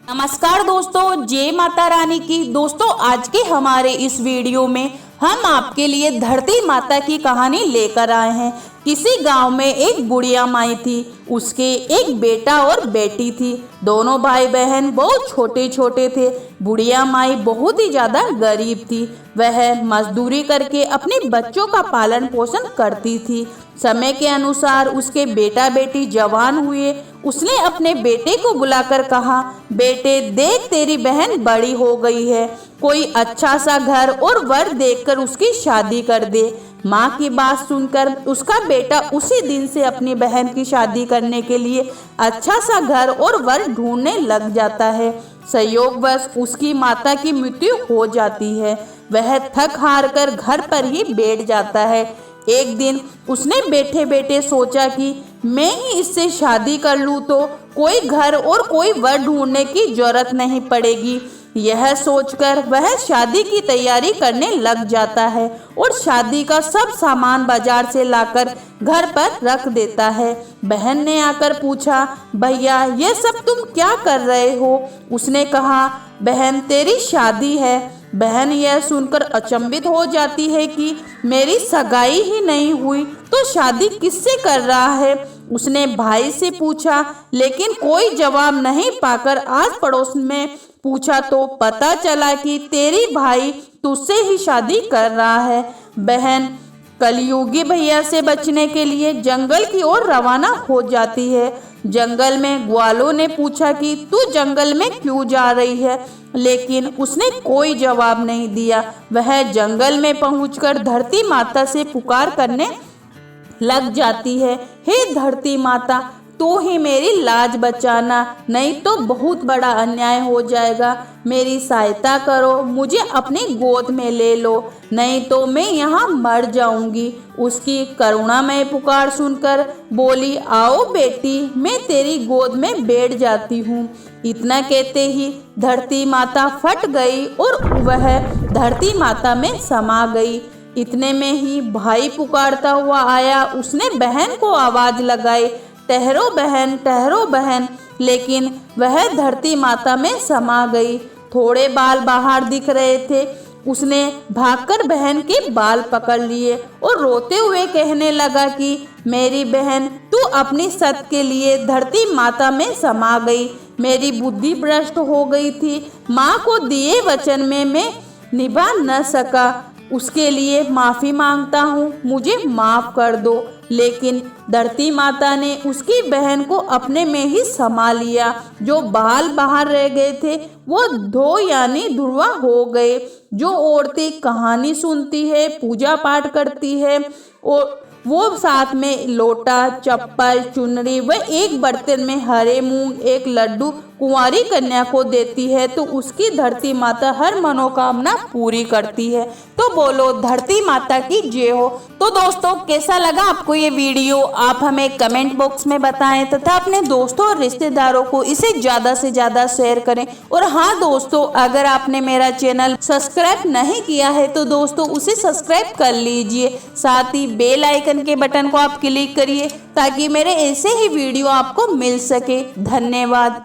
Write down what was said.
नमस्कार दोस्तों, जय माता रानी की। दोस्तों, आज के हमारे इस वीडियो में हम आपके लिए धरती माता की कहानी लेकर आए हैं। किसी गांव में एक बुढ़िया माई थी। उसके एक बेटा और बेटी थी। दोनों भाई बहन बहुत छोटे छोटे थे। बुढ़िया माई बहुत ही ज़्यादा गरीब थी। वह मजदूरी करके अपने बच्चों का पालन पोषण करती थी। समय के अनुसार उसके बेटा बेटी जवान हुए। उसने अपने बेटे को बुलाकर कहा, बेटे देख, तेरी बहन बड़ी हो गई है, कोई अच्छा सा घर और वर देखकर उसकी शादी कर दे। माँ की बात सुनकर उसका बेटा उसी दिन से अपनी बहन की शादी करने के लिए अच्छा सा घर और वर ढूंढने लग जाता है। संयोगवश उसकी माता की मृत्यु हो जाती है। वह थक हार कर घर पर ही बैठ जाता है। एक दिन उसने बैठे बैठे सोचा कि मैं ही इससे शादी कर लूँ तो कोई घर और कोई वर ढूंढने की जरूरत नहीं पड़ेगी। यह सोचकर वह शादी की तैयारी करने लग जाता है और शादी का सब सामान बाजार से लाकर घर पर रख देता है। बहन ने आकर पूछा, भैया ये सब तुम क्या कर रहे हो? उसने कहा, बहन तेरी शादी है। बहन यह सुनकर अचंभित हो जाती है कि मेरी सगाई ही नहीं हुई तो शादी किससे कर रहा है। उसने भाई से पूछा, लेकिन कोई जवाब नहीं पाकर आस पड़ोस में पूछा तो पता चला कि तेरी भाई तुझसे ही शादी कर रहा है। बहन कलयुगी भैया से बचने के लिए जंगल की ओर रवाना हो जाती है। जंगल में ग्वालों ने पूछा कि तू जंगल में क्यों जा रही है, लेकिन उसने कोई जवाब नहीं दिया। वह जंगल में पहुंचकर धरती माता से पुकार करने लग जाती है, हे धरती माता, तू ही मेरी लाज बचाना, नहीं तो बहुत बड़ा अन्याय हो जाएगा। मेरी सहायता करो, मुझे अपनी गोद में ले लो, नहीं तो मैं यहाँ मर जाऊंगी। उसकी करुणामय पुकार सुनकर बोली, आओ बेटी, मैं तेरी गोद में बैठ जाती हूँ। इतना कहते ही धरती माता फट गई और वह धरती माता में समा गई। इतने में ही भाई पुकारता हुआ आया। उसने बहन को आवाज लगाई, ठहरो बहन, ठहरो बहन, लेकिन वह धरती माता में समा गई। थोड़े बाल बाहर दिख रहे थे। उसने भागकर बहन के बाल पकड़ लिए और रोते हुए कहने लगा कि मेरी बहन, तू अपनी सत के लिए धरती माता में समा गई। मेरी बुद्धि भ्रष्ट हो गई थी। माँ को दिए वचन में मैं निभा न सका, उसके लिए माफ़ी मांगता हूँ, मुझे माफ़ कर दो। लेकिन धरती माता ने उसकी बहन को अपने में ही समा लिया। जो बाल बाहर रह गए थे वो धो यानी धुरवा हो गए। जो औरतें कहानी सुनती है, पूजा पाठ करती है, और वो साथ में लोटा, चप्पल, चुनरी व एक बर्तन में हरे मूंग, एक लड्डू कुंवारी कन्या को देती है तो उसकी धरती माता हर मनोकामना पूरी करती है। तो बोलो धरती माता की जय हो। तो दोस्तों, कैसा लगा आपको ये वीडियो? आप हमें कमेंट बॉक्स में बताएं तथा अपने दोस्तों और रिश्तेदारों को इसे ज़्यादा से ज़्यादा शेयर करें। और हाँ दोस्तों, अगर आपने मेरा चैनल सब्सक्राइब नहीं किया है तो दोस्तों उसे सब्सक्राइब कर लीजिए। साथ ही बेल आइकन के बटन को आप क्लिक करिए ताकि मेरे ऐसे ही वीडियो आपको मिल सके। धन्यवाद।